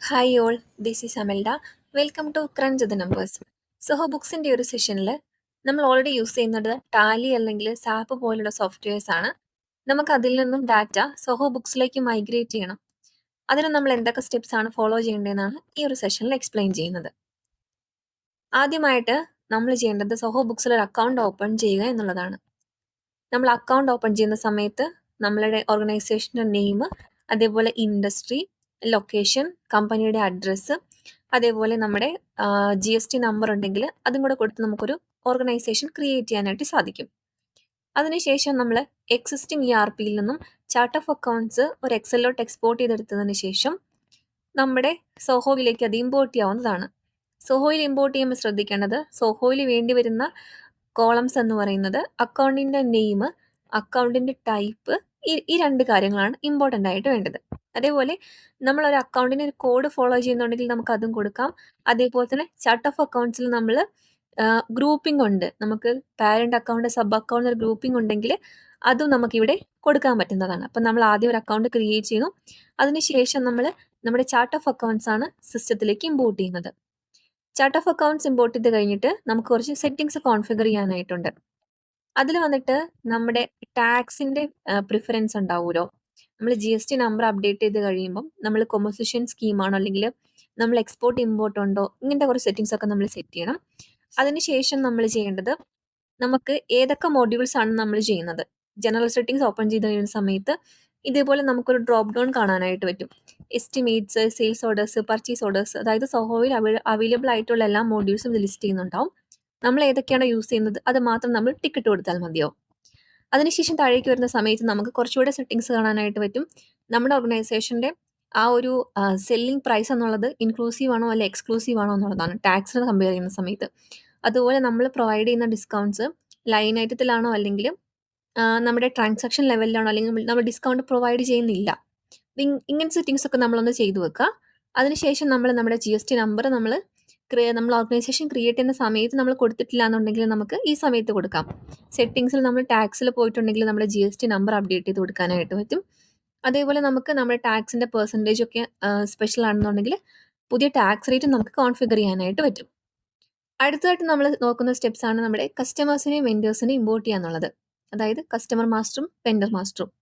Hi all, this is Amalda. Welcome to crunch the numbers. Zoho ബുക്സിൻ്റെ ഒരു സെഷനിൽ നമ്മൾ ഓൾറെഡി യൂസ് ചെയ്യുന്നത് ടാലി അല്ലെങ്കിൽ സാപ്പ് പോലുള്ള സോഫ്റ്റ്വെയർസ് ആണ്. നമുക്ക് അതിൽ നിന്നും ഡാറ്റ സോഹോ ബുക്സിലേക്ക് മൈഗ്രേറ്റ് ചെയ്യണം. അതിന് നമ്മൾ എന്തൊക്കെ സ്റ്റെപ്സ് ആണ് ഫോളോ ചെയ്യേണ്ടതെന്നാണ് ഈ ഒരു സെഷനിൽ എക്സ്പ്ലെയിൻ ചെയ്യുന്നത്. ആദ്യമായിട്ട് നമ്മൾ ചെയ്യേണ്ടത് സോഹോ ബുക്സിൽ ഒരു അക്കൗണ്ട് ഓപ്പൺ ചെയ്യുക എന്നുള്ളതാണ്. നമ്മൾ അക്കൗണ്ട് ഓപ്പൺ ചെയ്യുന്ന സമയത്ത് നമ്മളുടെ ഓർഗനൈസേഷൻ്റെ നെയിം, അതേപോലെ ഇൻഡസ്ട്രി, ലൊക്കേഷൻ, കമ്പനിയുടെ അഡ്രസ്സ്, അതേപോലെ നമ്മുടെ GST നമ്പർ ഉണ്ടെങ്കിൽ അതും കൂടെ കൊടുത്ത് നമുക്കൊരു ഓർഗനൈസേഷൻ ക്രിയേറ്റ് ചെയ്യാനായിട്ട് സാധിക്കും. അതിനുശേഷം നമ്മൾ എക്സിസ്റ്റിംഗ് ERPയിൽ നിന്നും ചാർട്ട് ഓഫ് അക്കൗണ്ട്സ് ഒരു എക്സലിലോട്ട് എക്സ്പോർട്ട് ചെയ്തെടുത്തതിന് ശേഷം നമ്മുടെ സോഹോയിലേക്ക് അത് ഇമ്പോർട്ട് ചെയ്യാവുന്നതാണ്. സോഹോയിൽ ഇമ്പോർട്ട് ചെയ്യുമ്പോൾ ശ്രദ്ധിക്കേണ്ടത്, സോഹോയിൽ വേണ്ടി വരുന്ന കോളംസ് എന്ന് പറയുന്നത് അക്കൗണ്ടിൻ്റെ നെയിം, അക്കൗണ്ടിൻ്റെ ടൈപ്പ്, ഈ രണ്ട് കാര്യങ്ങളാണ് ഇമ്പോർട്ടൻ്റ് ആയിട്ട് വേണ്ടത്. അതേപോലെ നമ്മളൊരു അക്കൗണ്ടിന് ഒരു കോഡ് ഫോളോ ചെയ്യുന്നുണ്ടെങ്കിൽ നമുക്ക് അതും കൊടുക്കാം. അതേപോലെ തന്നെ ചാർട്ട് ഓഫ് അക്കൗണ്ട്സിൽ നമ്മൾ ഗ്രൂപ്പിംഗ് ഉണ്ട്, നമുക്ക് പാരൻ്റ് അക്കൗണ്ട്, സബ് അക്കൗണ്ട് ഒരു ഗ്രൂപ്പിംഗ് ഉണ്ടെങ്കിൽ അതും നമുക്കിവിടെ കൊടുക്കാൻ പറ്റുന്നതാണ്. അപ്പം നമ്മൾ ആദ്യം ഒരു അക്കൗണ്ട് ക്രിയേറ്റ് ചെയ്യുന്നു, അതിനുശേഷം നമ്മൾ നമ്മുടെ ചാർട്ട് ഓഫ് അക്കൗണ്ട്സ് ആണ് സിസ്റ്റത്തിലേക്ക് ഇമ്പോർട്ട് ചെയ്യുന്നത്. ചാർട്ട് ഓഫ് അക്കൗണ്ട്സ് ഇമ്പോർട്ട് ചെയ്ത് കഴിഞ്ഞിട്ട് നമുക്ക് കുറച്ച് സെറ്റിങ്സ് കോൺഫിഗർ ചെയ്യാനായിട്ടുണ്ട്. അതിൽ വന്നിട്ട് നമ്മുടെ ടാക്സിൻ്റെ പ്രിഫറൻസ് ഉണ്ടാവുമല്ലോ. നമ്മൾ GST നമ്പർ അപ്ഡേറ്റ് ചെയ്ത് കഴിയുമ്പം നമ്മൾ കൊമോസിഷൻ സ്കീമാണോ അല്ലെങ്കിൽ നമ്മൾ എക്സ്പോർട്ട് ഇമ്പോർട്ട് ഉണ്ടോ, ഇങ്ങനത്തെ കുറച്ച് സെറ്റിങ്സ് ഒക്കെ നമ്മൾ സെറ്റ് ചെയ്യണം. അതിനുശേഷം നമ്മൾ ചെയ്യേണ്ടത്, നമുക്ക് ഏതൊക്കെ മോഡ്യൂൾസ് ആണ് നമ്മൾ ചെയ്യുന്നത്. ജനറൽ സെറ്റിങ്സ് ഓപ്പൺ ചെയ്ത് കഴിയുന്ന സമയത്ത് ഇതേപോലെ നമുക്കൊരു ഡ്രോപ്പ് ഡൗൺ കാണാനായിട്ട് പറ്റും. Estimates, sales orders, purchase orders, അതായത് സോഹോയിൽ അവൈലബിൾ ആയിട്ടുള്ള എല്ലാ മോഡ്യൂൾസും ഇത് ലിസ്റ്റ് ചെയ്യുന്നുണ്ടാവും. നമ്മൾ ഏതൊക്കെയാണോ യൂസ് ചെയ്യുന്നത് അത് മാത്രം നമ്മൾ ടിക്കറ്റ് കൊടുത്താൽ മതിയോ. അതിനുശേഷം താഴേക്ക് വരുന്ന സമയത്ത് നമുക്ക് കുറച്ചുകൂടെ സെറ്റിങ്സ് കാണാനായിട്ട് പറ്റും. നമ്മുടെ ഓർഗനൈസേഷൻ്റെ ആ ഒരു സെല്ലിംഗ് പ്രൈസ് എന്നുള്ളത് ഇൻക്ലൂസീവ് ആണോ അല്ലെ എക്സ്ക്ലൂസീവ് ആണോ എന്നുള്ളതാണ് ടാക്സിന് കമ്പയർ ചെയ്യുന്ന സമയത്ത്. അതുപോലെ നമ്മൾ പ്രൊവൈഡ് ചെയ്യുന്ന ഡിസ്കൗണ്ട്സ് ലൈൻ ഐറ്റത്തിലാണോ അല്ലെങ്കിൽ നമ്മുടെ ട്രാൻസാക്ഷൻ ലെവലിലാണോ, അല്ലെങ്കിൽ നമ്മൾ ഡിസ്കൗണ്ട് പ്രൊവൈഡ് ചെയ്യുന്നില്ല. ഇങ്ങനത്തെ സെറ്റിങ്സ് ഒക്കെ നമ്മളൊന്ന് ചെയ്തു വെക്കുക. അതിനുശേഷം നമ്മൾ നമ്മുടെ GST നമ്പർ നമ്മൾ ഓർഗനൈസേഷൻ ക്രിയേറ്റ് ചെയ്യുന്ന സമയത്ത് നമ്മൾ കൊടുത്തിട്ടില്ല എന്നുണ്ടെങ്കിൽ നമുക്ക് ഈ സമയത്ത് കൊടുക്കാം. സെറ്റിങ്സിൽ നമ്മൾ ടാക്സിൽ പോയിട്ടുണ്ടെങ്കിൽ നമ്മുടെ GST നമ്പർ അപ്ഡേറ്റ് ചെയ്ത് കൊടുക്കാനായിട്ട് പറ്റും. അതേപോലെ നമുക്ക് നമ്മുടെ ടാക്സിൻ്റെ പെർസെൻറ്റേജ് ഒക്കെ സ്പെഷ്യൽ ആണെന്നുണ്ടെങ്കിൽ പുതിയ ടാക്സ് റേറ്റ് നമുക്ക് കോൺഫിഗർ ചെയ്യാനായിട്ട് പറ്റും. അടുത്തതായിട്ട് നമ്മൾ നോക്കുന്ന സ്റ്റെപ്സ് ആണ് നമ്മുടെ കസ്റ്റമേഴ്സിനെയും വെൻഡേഴ്സിനെയും ഇമ്പോർട്ട് ചെയ്യുക എന്നുള്ളത്. അതായത് കസ്റ്റമർ മാസ്റ്ററും വെൻഡർ മാസ്റ്ററും.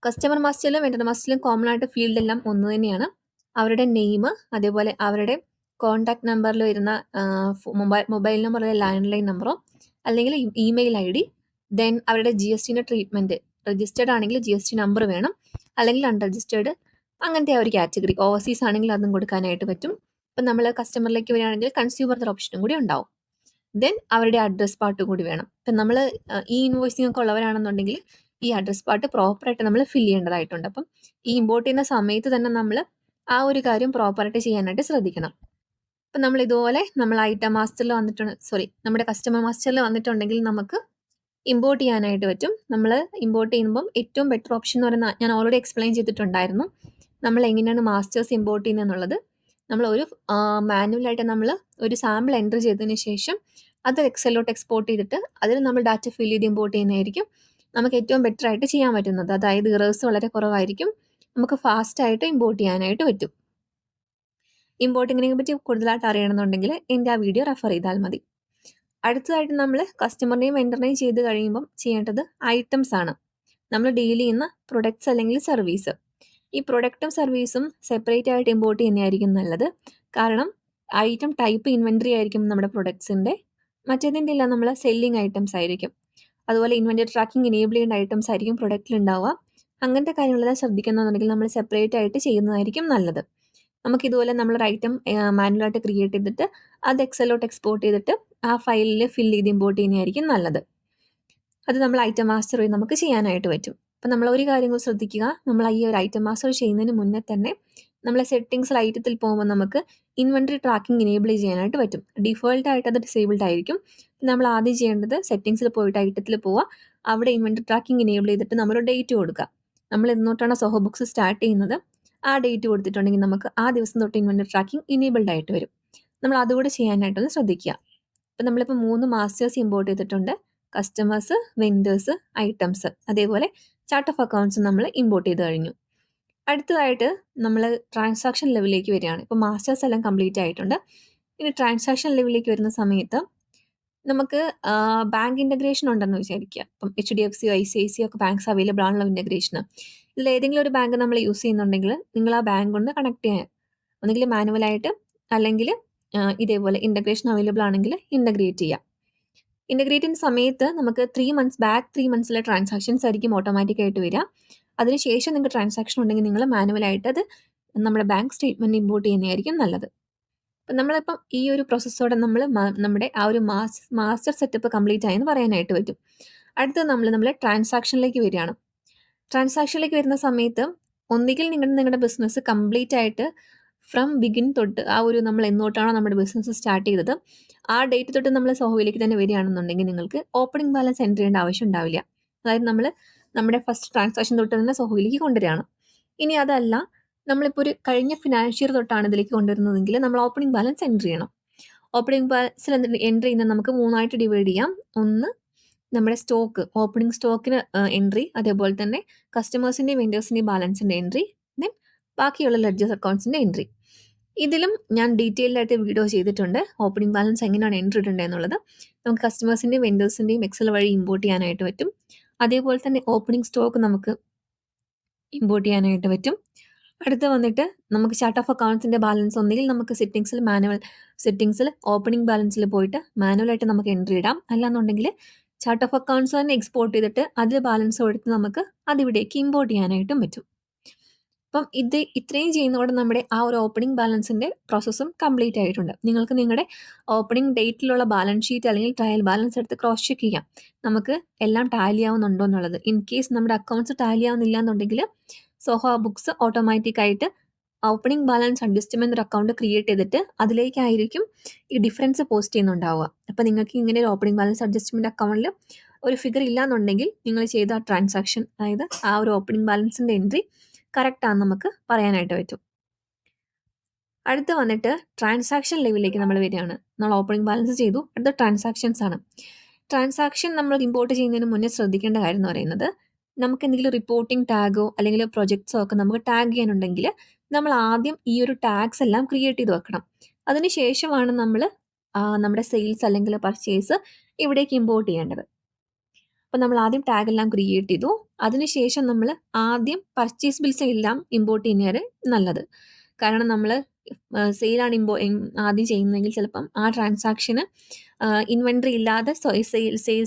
കസ്റ്റമർ മാസ്റ്ററിലും വെൻഡർ മാസ്റ്ററിലും കോമൺ ആയിട്ട് ഫീൽഡ് എല്ലാം ഒന്ന് തന്നെയാണ്. അവരുടെ നെയിം, അതേപോലെ അവരുടെ കോൺടാക്ട് നമ്പറിൽ വരുന്ന മൊബൈൽ നമ്പർ അല്ലെങ്കിൽ ലാൻഡ് ലൈൻ നമ്പറോ അല്ലെങ്കിൽ ഇമെയിൽ ID, ദെൻ അവരുടെ GSTൻ്റെ ട്രീറ്റ്മെൻറ്റ്. രജിസ്റ്റേർഡ് ആണെങ്കിൽ GST നമ്പർ വേണം, അല്ലെങ്കിൽ അൺരജിസ്റ്റേർഡ്, അങ്ങനത്തെ ആ ഒരു കാറ്റഗറി. ഓവർസീസ് ആണെങ്കിൽ അതും കൊടുക്കാനായിട്ട് പറ്റും. ഇപ്പം നമ്മൾ കസ്റ്റമറിലേക്ക് വരികയാണെങ്കിൽ കൺസ്യൂമർ എന്ന ഓപ്ഷനും കൂടി ഉണ്ടാവും. ദെൻ അവരുടെ അഡ്രസ് പാർട്ട് കൂടി വേണം. ഇപ്പം നമ്മൾ ഈ ഇൻവോയ്സിംഗ് ഒക്കെ ഉള്ളവരാണെന്നുണ്ടെങ്കിൽ ഈ അഡ്രസ് പാർട്ട് പ്രോപ്പറായിട്ട് നമ്മൾ ഫില്ല് ചെയ്യേണ്ടതായിട്ടുണ്ട്. അപ്പം ഈ ഇമ്പോർട്ട് ചെയ്യുന്ന സമയത്ത് തന്നെ നമ്മൾ ആ ഒരു കാര്യം പ്രോപ്പറായിട്ട് ചെയ്യാനായിട്ട് ശ്രദ്ധിക്കണം. അപ്പം നമ്മൾ ഇതുപോലെ നമ്മൾ ഐറ്റം മാസ്റ്ററിൽ നമ്മുടെ കസ്റ്റമർ മാസ്റ്ററിൽ വന്നിട്ടുണ്ടെങ്കിൽ നമുക്ക് ഇമ്പോർട്ട് ചെയ്യാനായിട്ട് പറ്റും. നമ്മൾ ഇമ്പോർട്ട് ചെയ്യുമ്പം ഏറ്റവും ബെറ്റർ ഓപ്ഷൻ എന്ന് പറയുന്നത് ഞാൻ ഓൾറെഡി എക്സ്പ്ലെയിൻ ചെയ്തിട്ടുണ്ടായിരുന്നു. നമ്മൾ എങ്ങനെയാണ് മാസ്റ്റേഴ്സ് ഇമ്പോർട്ട് ചെയ്യുന്നത് എന്നുള്ളത്. നമ്മൾ ഒരു മാനുവലായിട്ട് നമ്മൾ ഒരു സാമ്പിൾ എൻ്റർ ചെയ്തതിന് ശേഷം അത് എക്സലിലോട്ട് എക്സ്പോർട്ട് ചെയ്തിട്ട് അതിൽ നമ്മൾ ഡാറ്റ ഫിൽ ചെയ്ത് ഇമ്പോർട്ട് ചെയ്യുന്നതായിരിക്കും നമുക്ക് ഏറ്റവും ബെറ്റർ ആയിട്ട് ചെയ്യാൻ പറ്റുന്നത്. അതായത് ഇറേഴ്സ് വളരെ കുറവായിരിക്കും, നമുക്ക് ഫാസ്റ്റായിട്ട് ഇമ്പോർട്ട് ചെയ്യാനായിട്ട് പറ്റും. ഇമ്പോർട്ടിങ്ങിനെ പറ്റി കൂടുതലായിട്ട് അറിയണമെന്നുണ്ടെങ്കിൽ എൻ്റെ ആ വീഡിയോ റെഫർ ചെയ്താൽ മതി. അടുത്തതായിട്ട് നമ്മൾ കസ്റ്റമറിനെയും വെൻഡറിനെയും ചെയ്ത് കഴിയുമ്പം ചെയ്യേണ്ടത് ഐറ്റംസ് ആണ്. നമ്മൾ ഡീൽ ചെയ്യുന്ന പ്രൊഡക്ട്സ് അല്ലെങ്കിൽ സർവീസ്. ഈ പ്രൊഡക്റ്റും സർവീസും സെപ്പറേറ്റ് ആയിട്ട് ഇമ്പോർട്ട് ചെയ്യുന്നതായിരിക്കും നല്ലത്. കാരണം ഐറ്റം ടൈപ്പ് ഇൻവെൻറ്ററി ആയിരിക്കും നമ്മുടെ പ്രൊഡക്ട്സിൻ്റെ, മറ്റേതിൻ്റെ എല്ലാം നമ്മൾ സെല്ലിങ് ഐറ്റംസ് ആയിരിക്കും. അതുപോലെ ഇൻവെൻറ്ററി ട്രാക്കിംഗ് ഇനേബിൾ ചെയ്യേണ്ട ഐറ്റംസ് ആയിരിക്കും പ്രൊഡക്റ്റിൽ ഉണ്ടാവുക. അങ്ങനത്തെ കാര്യങ്ങളെല്ലാം ശ്രദ്ധിക്കുന്നുണ്ടെങ്കിൽ നമ്മൾ സെപ്പറേറ്റ് ആയിട്ട് ചെയ്യുന്നതായിരിക്കും നല്ലത്. നമുക്കിതുപോലെ നമ്മളൊരു ഐറ്റം മാനുവലായിട്ട് ക്രിയേറ്റ് ചെയ്തിട്ട് അത് എക്സലിലോട്ട് എക്സ്പോർട്ട് ചെയ്തിട്ട് ആ ഫയലിൽ ഫില്ല് ചെയ്ത് ഇമ്പോർട്ട് ചെയ്യുന്നതായിരിക്കും നല്ലത്. അത് നമ്മൾ ഐറ്റം മാസ്റ്റർ വഴി നമുക്ക് ചെയ്യാനായിട്ട് പറ്റും. അപ്പം നമ്മൾ ഒരു കാര്യം കൂടി ശ്രദ്ധിക്കുക, നമ്മൾ ഈ ഒരു ഐറ്റം മാസ്റ്റർ ചെയ്യുന്നതിന് മുന്നേ തന്നെ നമ്മളെ സെറ്റിങ്സിൽ ഐറ്റത്തിൽ പോകുമ്പോൾ നമുക്ക് ഇൻവെൻറ്ററി ട്രാക്കിംഗ് ഇനേബിൾ ചെയ്യാനായിട്ട് പറ്റും. ഡിഫോൾട്ട് ആയിട്ട് അത് ഡിസേബിൾഡ് ആയിരിക്കും. നമ്മൾ ആദ്യം ചെയ്യേണ്ടത് സെറ്റിങ്സിൽ പോയിട്ട് ഐറ്റത്തിൽ പോവുക, അവിടെ ഇൻവെൻറ്ററി ട്രാക്കിംഗ് ഇനേബിൾ ചെയ്തിട്ട് നമ്മൾ ഡേറ്റ് കൊടുക്കുക. നമ്മൾ എന്നോട്ടാണ് സോഹോ ബുക്സ് സ്റ്റാർട്ട് ചെയ്യുന്നത് ആ ഡേറ്റ് കൊടുത്തിട്ടുണ്ടെങ്കിൽ നമുക്ക് ആ ദിവസം തൊട്ട് ഇൻവെൻറ്ററി ട്രാക്കിംഗ് ഇനേബിൾഡ് ആയിട്ട് വരും. നമ്മൾ അതുകൂടെ ചെയ്യാനായിട്ടൊന്ന് ശ്രദ്ധിക്കുക. അപ്പം നമ്മളിപ്പോൾ 3 മാസ്റ്റേഴ്സ് ഇമ്പോർട്ട് ചെയ്തിട്ടുണ്ട്. കസ്റ്റമേഴ്സ്, വെൻഡേഴ്സ്, ഐറ്റംസ്, അതേപോലെ ചാർട്ട് ഓഫ് അക്കൗണ്ട്സ് നമ്മൾ ഇമ്പോർട്ട് ചെയ്ത് കഴിഞ്ഞു. അടുത്തതായിട്ട് നമ്മൾ ട്രാൻസാക്ഷൻ ലെവലിലേക്ക് വരികയാണ്. ഇപ്പോൾ മാസ്റ്റേഴ്സ് എല്ലാം കംപ്ലീറ്റ് ആയിട്ടുണ്ട്. ഇനി ട്രാൻസാക്ഷൻ ലെവലിലേക്ക് വരുന്ന സമയത്ത് നമുക്ക് ബാങ്ക് ഇൻ്റഗ്രേഷൻ ഉണ്ടെന്ന് വിചാരിക്കുക. ഇപ്പം HDFC, ICICI ഒക്കെ ബാങ്ക്സ് അവൈലബിൾ ആണല്ലോ ഇൻ്റഗ്രേഷന്. ഇതിൽ ഏതെങ്കിലും ഒരു ബാങ്ക് നമ്മൾ യൂസ് ചെയ്യുന്നുണ്ടെങ്കിൽ നിങ്ങൾ ആ ബാങ്ക് കൊണ്ട് കണക്ട് ചെയ്യാൻ ഒന്നുകിൽ മാനുവലായിട്ട് അല്ലെങ്കിൽ ഇതേപോലെ ഇൻ്റഗ്രേഷൻ അവൈലബിൾ ആണെങ്കിൽ ഇൻ്റഗ്രേറ്റ് ചെയ്യാം. ഇൻ്റഗ്രേറ്റ് ചെയ്യുന്ന സമയത്ത് നമുക്ക് 3 മന്ത്സ് ബാക്ക് 3 മന്ത്സിലെ ട്രാൻസാക്ഷൻസ് ആയിരിക്കും ഓട്ടോമാറ്റിക്കായിട്ട് വരിക. അതിനുശേഷം നിങ്ങൾക്ക് ട്രാൻസാക്ഷൻ ഉണ്ടെങ്കിൽ നിങ്ങൾ മാനുവലായിട്ട് അത് നമ്മുടെ ബാങ്ക് സ്റ്റേറ്റ്മെൻറ്റ് ഇമ്പോർട്ട് ചെയ്യുന്നതായിരിക്കും നല്ലത്. അപ്പം നമ്മളിപ്പം ഈ ഒരു പ്രോസസ്സോടെ നമ്മൾ നമ്മുടെ ആ ഒരു മാസ്റ്റർ സെറ്റപ്പ് കംപ്ലീറ്റ് ആയെന്ന് പറയാനായിട്ട് പറ്റും. അടുത്തത് നമ്മൾ ട്രാൻസാക്ഷനിലേക്ക് വരികയാണ്. ട്രാൻസാക്ഷനിലേക്ക് വരുന്ന സമയത്ത് ഒന്നുകിൽ നിങ്ങളുടെ ബിസിനസ് കംപ്ലീറ്റ് ആയിട്ട് ഫ്രം ബിഗിൻ തൊട്ട് ആ ഒരു നമ്മൾ എന്നോട്ടാണോ നമ്മുടെ ബിസിനസ് സ്റ്റാർട്ട് ചെയ്തത് ആ ഡേറ്റ് തൊട്ട് നമ്മൾ സോഹോയിലേക്ക് തന്നെ വരികയാണെന്നുണ്ടെങ്കിൽ നിങ്ങൾക്ക് ഓപ്പണിംഗ് ബാലൻസ് എൻ്റർ ചെയ്യേണ്ട ആവശ്യം ഉണ്ടാവില്ല. അതായത് നമ്മൾ നമ്മുടെ ഫസ്റ്റ് ട്രാൻസാക്ഷൻ തൊട്ട് തന്നെ സോഹോയിലേക്ക് കൊണ്ടുവരികയാണ്. ഇനി അതല്ല നമ്മളിപ്പോൾ ഒരു കഴിഞ്ഞ ഫിനാൻഷ്യൽ തൊട്ടാണ് ഇതിലേക്ക് കൊണ്ടുവരുന്നതെങ്കിൽ നമ്മൾ ഓപ്പണിംഗ് ബാലൻസ് എൻ്റർ ചെയ്യണം. ഓപ്പണിംഗ് ബാലൻസിൽ എൻ്റർ ചെയ്യുന്നത് നമുക്ക് 3ആയിട്ട് ഡിവൈഡ് ചെയ്യാം. ഒന്ന് നമ്മുടെ സ്റ്റോക്ക്, ഓപ്പണിംഗ് സ്റ്റോക്കിന് എൻട്രി, അതേപോലെ തന്നെ കസ്റ്റമേഴ്സിൻ്റെയും വെൻഡേഴ്സിൻ്റെയും ബാലൻസിൻ്റെ എൻട്രി, ദെൻ ബാക്കിയുള്ള ലെഡ്ജേഴ്സ് അക്കൗണ്ട്സിൻ്റെ എൻട്രി. ഇതിലും ഞാൻ ഡീറ്റെയിൽഡ് ആയിട്ട് വീഡിയോ ചെയ്തിട്ടുണ്ട് ഓപ്പണിംഗ് ബാലൻസ് എങ്ങനെയാണ് എൻട്രി ഇടേണ്ടത് എന്നുള്ളത്. നമുക്ക് കസ്റ്റമേഴ്സിൻ്റെയും വെൻഡേഴ്സിൻ്റെയും എക്സൽ വഴി ഇമ്പോർട്ട് ചെയ്യാനായിട്ട് പറ്റും. അതേപോലെ തന്നെ ഓപ്പണിംഗ് സ്റ്റോക്ക് നമുക്ക് ഇമ്പോർട്ട് ചെയ്യാനായിട്ട് പറ്റും. അടുത്ത് വന്നിട്ട് നമുക്ക് ചാർട്ട് ഓഫ് അക്കൗണ്ട്സിൻ്റെ ബാലൻസ് ഒന്നുകിൽ നമുക്ക് സെറ്റിങ്സിൽ ഓപ്പണിംഗ് ബാലൻസിൽ പോയിട്ട് മാനുവലായിട്ട് നമുക്ക് എൻട്രി ഇടാം. അല്ലാന്നുണ്ടെങ്കിൽ ചാർട്ട് ഓഫ് അക്കൗണ്ട്സ് തന്നെ എക്സ്പോർട്ട് ചെയ്തിട്ട് അതിൽ ബാലൻസ് കൊടുത്ത് നമുക്ക് അതിവിടേക്ക് ഇമ്പോർട്ട് ചെയ്യാനായിട്ടും പറ്റും. അപ്പം ഇത്രയും ചെയ്യുന്നതോടെ നമ്മുടെ ആ ഒരു ഓപ്പണിംഗ് ബാലൻസിൻ്റെ പ്രോസസ്സും കംപ്ലീറ്റ് ആയിട്ടുണ്ട്. നിങ്ങൾക്ക് നിങ്ങളുടെ ഓപ്പണിംഗ് ഡേറ്റിലുള്ള ബാലൻസ് ഷീറ്റ് അല്ലെങ്കിൽ ട്രയൽ ബാലൻസ് എടുത്ത് ക്രോസ് ചെക്ക് ചെയ്യാം നമുക്ക് എല്ലാം ടാലി ആവുന്നുണ്ടോ എന്നുള്ളത്. ഇൻ കേസ് നമ്മുടെ അക്കൗണ്ട്സ് ടാലി ആവുന്നില്ല എന്നുണ്ടെങ്കിൽ സോഹോ ബുക്സ് ഓട്ടോമാറ്റിക്കായിട്ട് ഓപ്പണിംഗ് ബാലൻസ് അഡ്ജസ്റ്റ്മെൻ്റ് ഒരു അക്കൗണ്ട് ക്രിയേറ്റ് ചെയ്തിട്ട് അതിലേക്കായിരിക്കും ഈ ഡിഫറൻസ് പോസ്റ്റ് ചെയ്യുന്നുണ്ടാവുക. അപ്പോൾ നിങ്ങൾക്ക് ഇങ്ങനെ ഒരു ഓപ്പണിംഗ് ബാലൻസ് അഡ്ജസ്റ്റ്മെൻറ്റ് അക്കൗണ്ടിൽ ഒരു ഫിഗർ ഇല്ലാന്നുണ്ടെങ്കിൽ നിങ്ങൾ ചെയ്ത ട്രാൻസാക്ഷൻ, അതായത് ആ ഒരു ഓപ്പണിംഗ് ബാലൻസിൻ്റെ എൻട്രി കറക്റ്റാണെന്ന് നമുക്ക് പറയാനായിട്ട് പറ്റും. അടുത്ത് വന്നിട്ട് ട്രാൻസാക്ഷൻ ലെവലിലേക്ക് നമ്മൾ വരികയാണ്. നമ്മൾ ഓപ്പണിംഗ് ബാലൻസ് ചെയ്തു, അടുത്ത ട്രാൻസാക്ഷൻസ് ആണ്. ട്രാൻസാക്ഷൻ നമ്മൾ ഇമ്പോർട്ട് ചെയ്യുന്നതിന് മുന്നേ ശ്രദ്ധിക്കേണ്ട കാര്യം എന്ന് പറയുന്നത് നമുക്ക് എന്തെങ്കിലും റിപ്പോർട്ടിംഗ് ടാഗോ അല്ലെങ്കിൽ പ്രൊജക്ട്സോ ഒക്കെ നമുക്ക് ടാഗ് ചെയ്യാനുണ്ടെങ്കിൽ നമ്മൾ ആദ്യം ഈ ഒരു ടാഗ്സ് എല്ലാം ക്രിയേറ്റ് ചെയ്ത് വെക്കണം. അതിനുശേഷമാണ് നമ്മൾ നമ്മുടെ സെയിൽസ് അല്ലെങ്കിൽ പർച്ചേസ് ഇവിടേക്ക് ഇമ്പോർട്ട് ചെയ്യേണ്ടത്. അപ്പോൾ നമ്മൾ ആദ്യം ടാഗ് എല്ലാം ക്രിയേറ്റ് ചെയ്തു, അതിനുശേഷം നമ്മൾ ആദ്യം പർച്ചേസ് ബിൽസ് എല്ലാം ഇമ്പോർട്ട് ചെയ്യുന്നതാണ് നല്ലത്. കാരണം നമ്മൾ സെയിലാണ് ആദ്യം ചെയ്യുന്നതെങ്കിൽ ചിലപ്പം ആ ട്രാൻസാക്ഷന് ഇൻവെൻട്രി ഇല്ലാതെ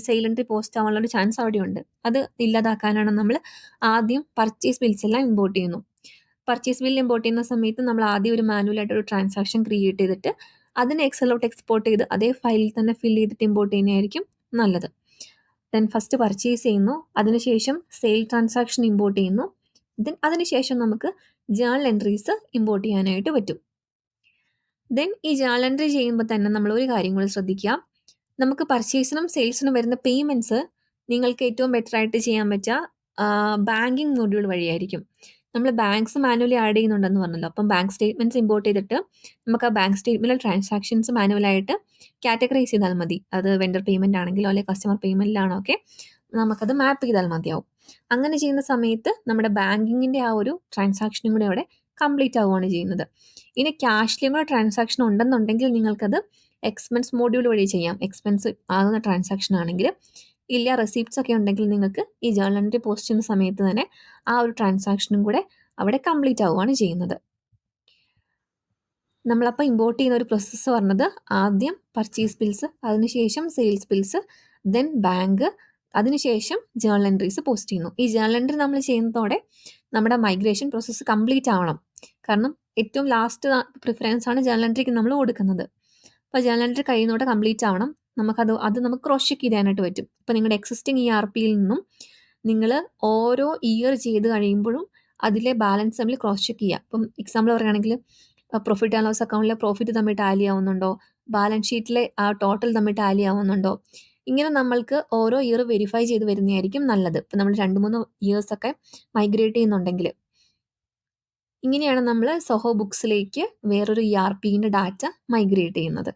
സെയിൽ എൻട്രി പോസ്റ്റ് ആവാനുള്ള ഒരു ചാൻസ് അവിടെയുണ്ട്. അത് ഇല്ലാതാക്കാനാണ് നമ്മൾ ആദ്യം പർച്ചേസ് ബിൽസ് എല്ലാം ഇമ്പോർട്ട് ചെയ്യുന്നു. പർച്ചേസ് ബിൽ ഇമ്പോർട്ട് ചെയ്യുന്ന സമയത്ത് നമ്മൾ ആദ്യം ഒരു മാനുവലായിട്ട് ഒരു ട്രാൻസാക്ഷൻ ക്രിയേറ്റ് ചെയ്തിട്ട് അതിനെ എക്സലോട്ട് എക്സ്പോർട്ട് ചെയ്ത് അതേ ഫയലിൽ തന്നെ ഫില്ല് ചെയ്തിട്ട് ഇമ്പോർട്ട് ചെയ്യുന്നതായിരിക്കും നല്ലത്. ദെൻ ഫസ്റ്റ് പർച്ചേസ് ചെയ്യുന്നു, അതിനുശേഷം സെയിൽ ട്രാൻസാക്ഷൻ ഇമ്പോർട്ട് ചെയ്യുന്നു, ദെൻ അതിനുശേഷം നമുക്ക് ജേണൽ എൻട്രീസ് ഇമ്പോർട്ട് ചെയ്യാനായിട്ട് പറ്റും. ദെൻ ഈ ജേണൽ എൻട്രി ചെയ്യുമ്പോൾ തന്നെ നമ്മൾ ഒരു കാര്യം കൂടി ശ്രദ്ധിക്കുക. നമുക്ക് പർച്ചേസിനും സെയിൽസിനും വരുന്ന പേയ്മെൻറ്റ്സ് നിങ്ങൾക്ക് ഏറ്റവും ബെറ്റർ ആയിട്ട് ചെയ്യാൻ പറ്റുക ബാങ്കിങ് മൊഡ്യൂൾ വഴിയായിരിക്കും. നമ്മൾ ബാങ്ക്സ് മാനുവലി ആഡ് ചെയ്യുന്നുണ്ടെന്ന് പറഞ്ഞല്ലോ. അപ്പം ബാങ്ക് സ്റ്റേറ്റ്മെൻറ്റ്സ് ഇമ്പോർട്ട് ചെയ്തിട്ട് നമുക്ക് ആ ബാങ്ക് സ്റ്റേറ്റ്മെൻറ്റിലെ ട്രാൻസാക്ഷൻസ് മാനുവലായിട്ട് കാറ്റഗറൈസ് ചെയ്താൽ മതി. അത് വെൻഡർ പേയ്മെൻ്റ് ആണെങ്കിലോ അല്ലെങ്കിൽ കസ്റ്റമർ പേയ്മെൻറ്റിലാണോ ഒക്കെ നമുക്കത് മാപ്പ് ചെയ്താൽ മതിയാവും. അങ്ങനെ ചെയ്യുന്ന സമയത്ത് നമ്മുടെ ബാങ്കിങ്ങിൻ്റെ ആ ഒരു ട്രാൻസാക്ഷനും കൂടെ അവിടെ കംപ്ലീറ്റ് ആവുകയാണ് ചെയ്യുന്നത്. ഇനി ക്യാഷിലും കൂടെ ട്രാൻസാക്ഷൻ ഉണ്ടെന്നുണ്ടെങ്കിൽ നിങ്ങൾക്കത് എക്സ്പെൻസ് മോഡ്യൂൾ വഴി ചെയ്യാം. എക്സ്പെൻസ് ആകുന്ന ട്രാൻസാക്ഷൻ ആണെങ്കിൽ ഇല്ല, റെസിപ്റ്റ്സ് ഒക്കെ ഉണ്ടെങ്കിൽ നിങ്ങൾക്ക് ഈ ജേണൽ എൻട്രി പോസ്റ്റ് ചെയ്യുന്ന സമയത്ത് തന്നെ ആ ഒരു ട്രാൻസാക്ഷനും കൂടെ അവിടെ കംപ്ലീറ്റ് ആവുകയാണ് ചെയ്യുന്നത്. നമ്മളപ്പോൾ ഇമ്പോർട്ട് ചെയ്യുന്ന ഒരു പ്രോസസ്സ് പറഞ്ഞത് ആദ്യം പർച്ചേസ് ബിൽസ്, അതിനുശേഷം സെയിൽസ് ബിൽസ്, ദെൻ ബാങ്ക്, അതിനുശേഷം ജേണൽ എൻട്രീസ് പോസ്റ്റ് ചെയ്യുന്നു. ഈ ജേണൽ എൻട്രി നമ്മൾ ചെയ്യുന്നതോടെ നമ്മുടെ മൈഗ്രേഷൻ പ്രോസസ്സ് കംപ്ലീറ്റ് ആവണം. കാരണം ഏറ്റവും ലാസ്റ്റ് പ്രിഫറൻസ് ആണ് ജേണൽ എൻട്രിക്ക് നമ്മൾ കൊടുക്കുന്നത്. അപ്പോൾ ജേണൽ എൻട്രി കഴിയുന്നതോടെ കംപ്ലീറ്റ് ആവണം. നമുക്ക് ക്രോസ് ചെക്ക് ചെയ്യാനായിട്ട് പറ്റും. ഇപ്പോൾ നിങ്ങളുടെ എക്സിസ്റ്റിംഗ് ERPയിൽ നിന്നും നിങ്ങൾ ഓരോ ഇയർ ചെയ്ത് കഴിയുമ്പോഴും അതിലെ ബാലൻസ് തമ്മിൽ ക്രോസ് ചെക്ക് ചെയ്യുക. ഇപ്പം എക്സാമ്പിൾ പറയുകയാണെങ്കിൽ പ്രോഫിറ്റ് ആൻഡ് ലോസ് അക്കൗണ്ടിലെ പ്രോഫിറ്റ് തമ്മിൽ ടാലി ആവുന്നുണ്ടോ, ബാലൻസ് ഷീറ്റിലെ ആ ടോട്ടൽ തമ്മിൽ ടാലി ആവുന്നുണ്ടോ, ഇങ്ങനെ നമ്മൾക്ക് ഓരോ ഇയർ വെരിഫൈ ചെയ്ത് വരുന്നതായിരിക്കും നല്ലത്. ഇപ്പം നമ്മൾ 2-3 ഇയേഴ്സൊക്കെ മൈഗ്രേറ്റ് ചെയ്യുന്നുണ്ടെങ്കിൽ. ഇങ്ങനെയാണ് നമ്മൾ സോഹോ ബുക്സിലേക്ക് വേറൊരു ERPൻ്റെ ഡാറ്റ മൈഗ്രേറ്റ് ചെയ്യുന്നത്.